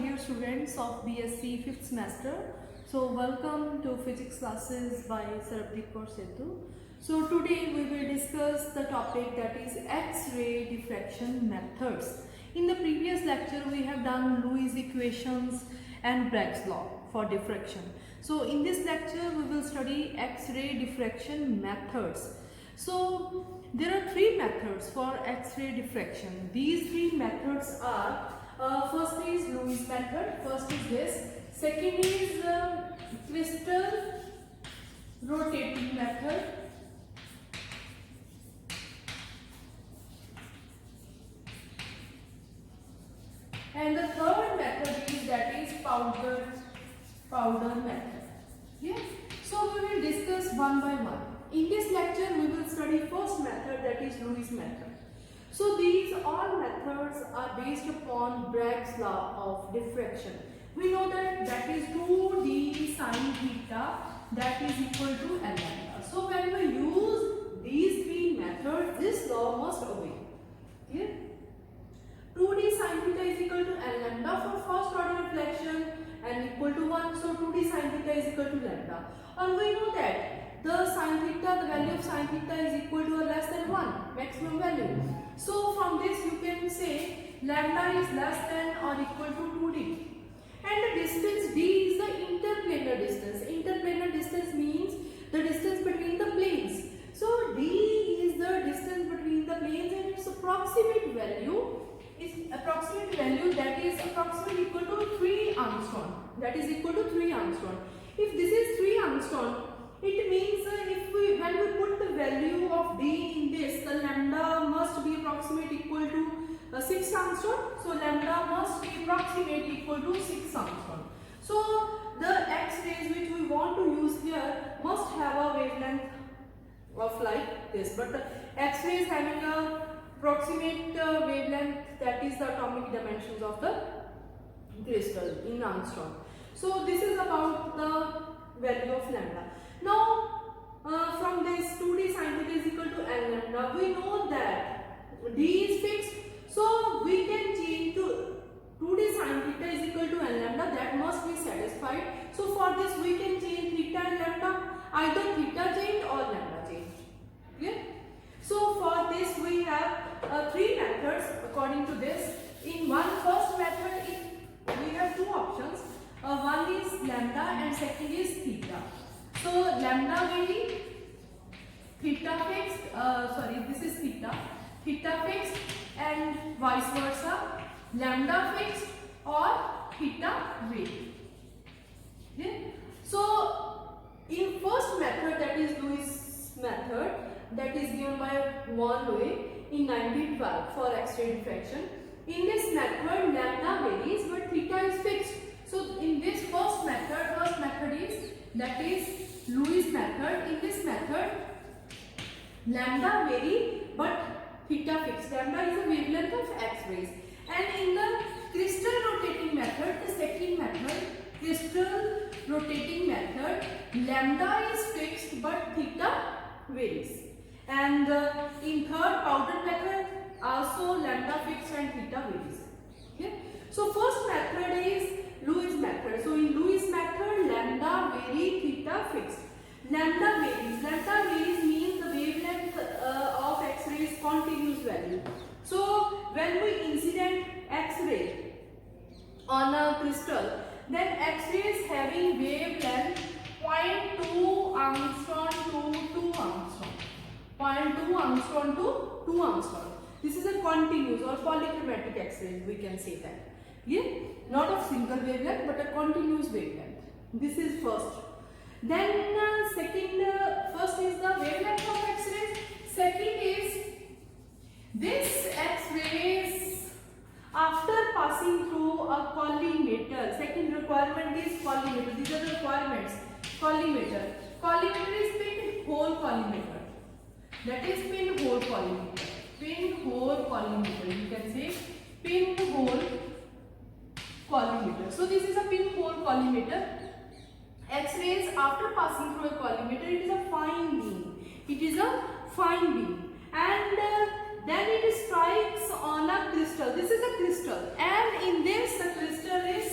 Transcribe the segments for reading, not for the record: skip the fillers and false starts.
dear students of BSc 5th semester. So welcome to physics classes by Sarabdeep Kaur Setu. So today we will discuss the topic that is X-ray diffraction methods. In the previous lecture we have done Lewis equations and Bragg's law for diffraction. So in this lecture we will study X-ray diffraction methods. So there are three methods for X-ray diffraction. These three methods are first is Lewis method, first is this, second is crystal rotating method, and the third method is that is powder method. Yes. So we will discuss one by one. In this lecture we will study first method, that is Lewis method. So these all methods are based upon Bragg's law of diffraction. We know that is 2d sine theta that is equal to L lambda. So when we use these three methods, this law must obey. Clear? 2d sine theta is equal to L lambda for first order reflection and equal to 1. So 2d sine theta is equal to lambda. And we know that the sine theta, the value of sine theta is equal to or less than 1, maximum value. So from this you can say lambda is less than or equal to 2d. And the distance d is the interplanar distance. Interplanar distance means the distance between the planes. So d is the distance between the planes and its approximate value that is approximately equal to 3 angstrom. That is equal to 3 angstrom. If this is 3 angstrom, it means when we put the value of d in this, the lambda must be approximate equal to 6 angstrom. So lambda must be approximate equal to 6 angstrom. So the X-rays which we want to use here must have a wavelength of like this. But the X-rays having a approximate wavelength, that is the atomic dimensions of the crystal in angstrom. So this is about the value of lambda. Now from this 2d sine theta is equal to L lambda, we know that d is fixed. So we can change to 2d sine theta is equal to L lambda, that must be satisfied. So for this we can change theta and lambda, either theta changed or lambda changed. Clear? So for this we have three methods according to this. In first method we have two options. One is lambda and second is theta. So lambda vary, theta fixed, this is theta fixed, and vice versa, lambda fixed or theta vary. Okay? So in first method, that is Lewis method, that is given by von Lewis in 1912 for X-ray diffraction. In this method lambda varies but theta is fixed. So in this first method is that is Lewis method. In this method lambda vary but theta fixed. Lambda is the wavelength of X-rays. And in the crystal rotating method, the second method, crystal rotating method, lambda is fixed but theta varies. And in third powder method, also lambda fixed and theta varies. Okay? So first method is Lewis method. So in Lewis method, lambda vary, theta fixed. Lambda varies. Lambda varies means the wavelength of X-ray is continuous value. So when we incident X-ray on a crystal, then X-ray is having wavelength 0.2 angstrom to 2 angstrom. 0.2 angstrom to 2 angstrom. This is a continuous or polychromatic X-ray, we can say that. Yeah? Not of single wavelength but a continuous wavelength. This is first. Then first is the wavelength of X-rays. Second is this X-rays after passing through a collimator. Second requirement is collimator. These are the requirements. Collimator. Collimator is pinhole collimator. That is pinhole collimator. Pinhole collimator. You can say pinhole collimator. So this is a pinhole collimator. X-rays after passing through a collimator, it is a fine beam. It is a fine beam. And then it strikes on a crystal. This is a crystal, and in this the crystal is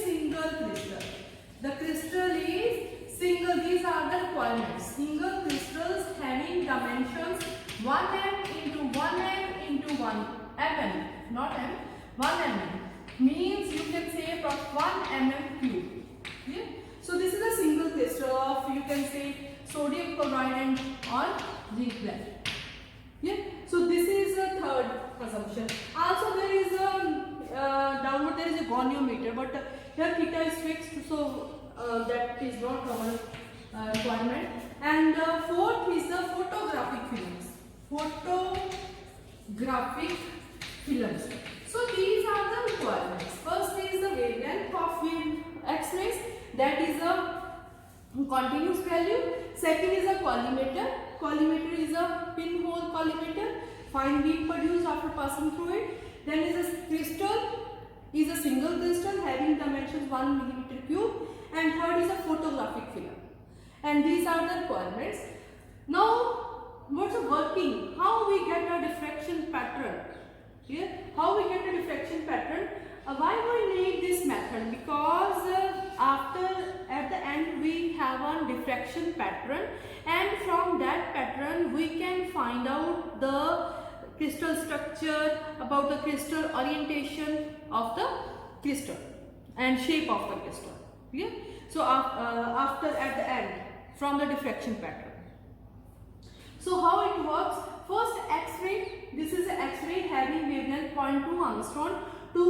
mm, not m, 1 mm means you can say 1 mm cube. Yeah? So this is a single crystal of, you can say, sodium chloride and or zinc blende. Yeah? So this is a third assumption. Also there is a downward, there is a goniometer, but here theta is fixed, so that is not our requirement. And fourth is the photographic films. Photographic films. So these are the requirements. First is the wavelength of X-rays, that is a continuous value. Second is a collimator. Collimator is a pinhole collimator, fine beam produced after passing through it. Then is a crystal, is a single crystal having dimensions 1 mm cube. And third is a photographic film. And these are the requirements. Now, what's the working? How we get a diffraction pattern? Yeah? How we get a diffraction pattern? Why we need this method? Because at the end we have a diffraction pattern, and from that pattern we can find out the crystal structure, about the crystal orientation of the crystal and shape of the crystal. Yeah? So after at the end from the diffraction pattern. So how it works? First X-ray. This is an X-ray having wavelength 0.2 angstrom to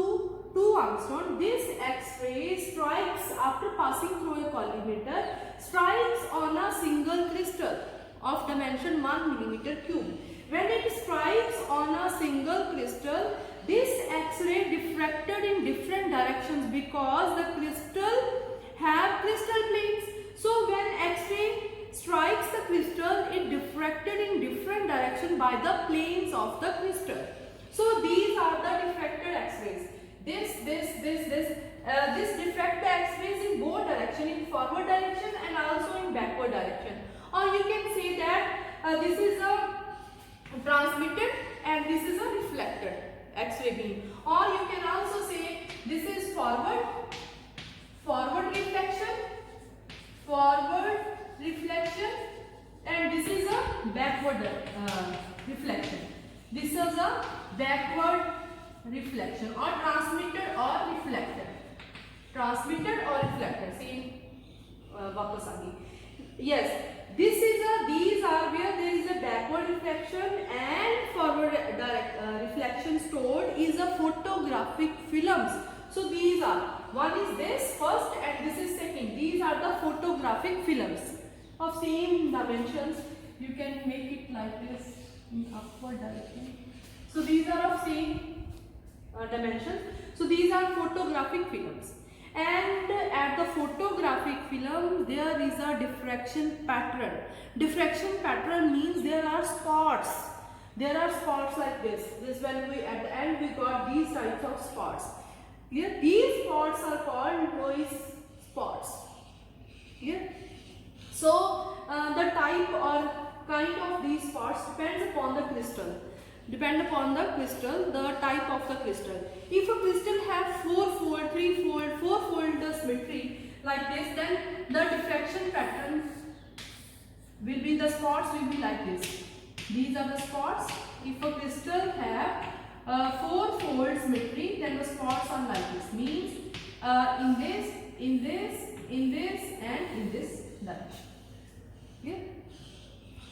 2 angstrom. This X-ray strikes after passing through a collimator, strikes on a single crystal of dimension 1 mm cube. When it strikes on a single crystal, this X-ray diffracted in different directions because the crystal have crystal planes. So when X-ray strikes the crystal, it diffracted in different direction by the planes of the crystal. So these are the diffracted X-rays. This diffracted X-rays in both direction, in forward direction and also in backward direction. Or you can say that this is a transmitted and this is a reflected X-ray beam. Or you can also say this is forward reflection, and this is a backward reflection. This is a backward reflection, or transmitted or reflected. Transmitted or reflected. Same वापस आ गई. Yes, these are where there is a backward reflection and forward reflection stored is a photographic films. So these are, one is this first and this is second. These are the photographic films of same dimensions. You can make it like this in upward direction. So these are of same dimensions. So these are photographic films. And at the photographic film there is a diffraction pattern. Diffraction pattern means there are spots. There are spots like this. This when we at the end we got these types of spots. Here these spots are called Loeys spots. Here. So the type or kind of these spots depends upon the crystal. Depend upon the crystal, the type of the crystal. If a crystal have 4-fold, 3-fold, 4-fold symmetry like this, then the diffraction pattern will be, the spots will be like this. These are the spots. If a crystal have 4-fold symmetry, then the spots are like this. Means in this, in this, in this, and in this direction. Yeah?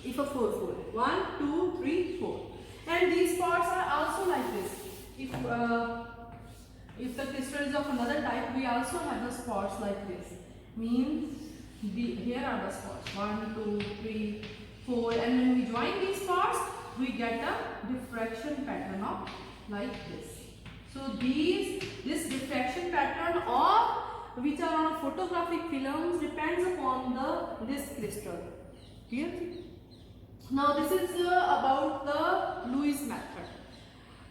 If a 4-fold, 1, 2, 3, 4. And these spots are also like this. If the crystal is of another type, we also have the spots like this. Means here are the spots 1, 2, 3, 4, and when we join these spots, we get a diffraction pattern of like this. So this diffraction pattern of which are on photographic films depends upon this crystal. Clear? Now this is about the Loeys method.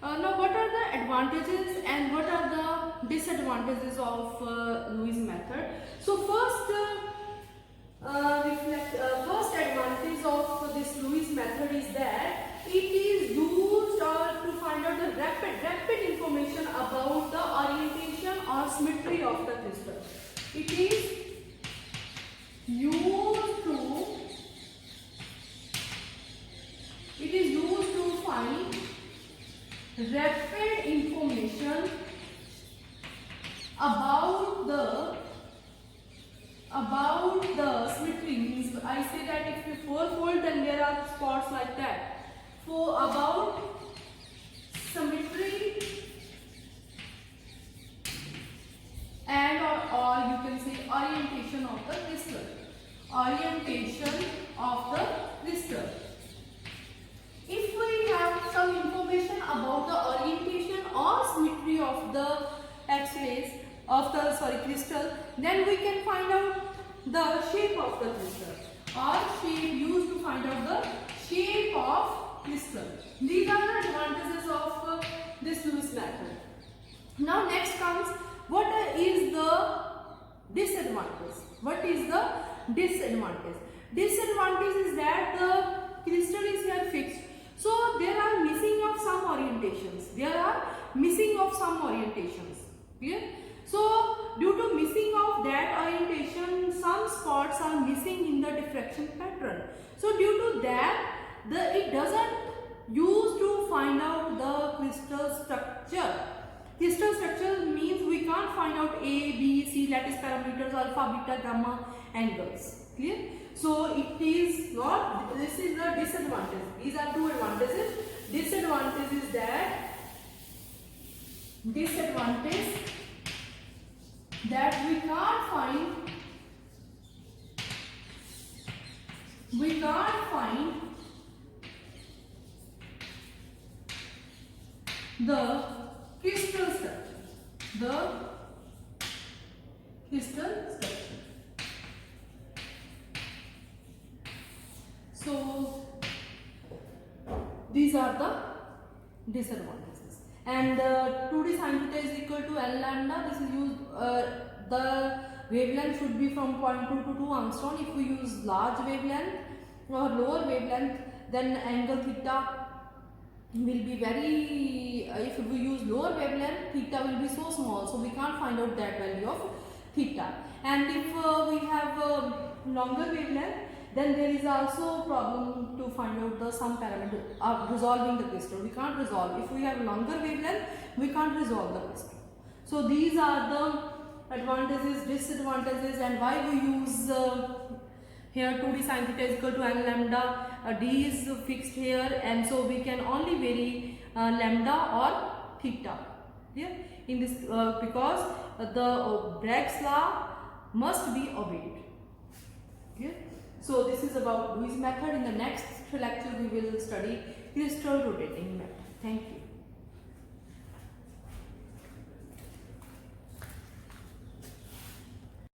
Now what are the advantages and what are the disadvantages of Loeys method? So first advantage of this Loeys method is that it is used to find out the rapid information about the orientation or symmetry of the crystal. It is used to find rapid information about the symmetry means I say that if you fourfold then there are spots like that. For about symmetry and or you can say orientation of the crystal. Orientation of the crystal. If we have some information about the orientation or symmetry of the X-rays of the crystal, then we can find out the shape of the crystal or shape used to find out the shape of crystal. These are the advantages of this Lewis method. Now next comes what is the disadvantage. What is the disadvantage? Disadvantage is that the crystal is here fixed. So there are missing of some orientations. Clear? So due to missing of that orientation, some spots are missing in the diffraction pattern. So due to that, it doesn't use to find out the crystal structure. Crystal structure means we can't find out A, B, C lattice parameters, alpha, beta, gamma angles. Clear? So it is not, this is the disadvantage. These are two advantages. Disadvantage is that we can't find the crystal structure. So these are the disadvantages. And 2D sin theta is equal to L lambda. This is used, the wavelength should be from 0.2 to 2 angstrom. If we use large wavelength or lower wavelength, then angle theta will be very, if we use lower wavelength, theta will be so small, so we can't find out that value of theta. And if we have longer wavelength, then there is also problem to find out the some parameter of resolving the crystal. We can't resolve. If we have longer wavelength, we can't resolve the crystal. So these are the advantages, disadvantages, and why we use here 2D sin theta is equal to L lambda. D is fixed here, and so we can only vary lambda or theta. Yeah, in this because the Bragg's law must be obeyed. Yeah. So this is about Lewis method. In the next lecture we will study crystal rotating method. Thank you.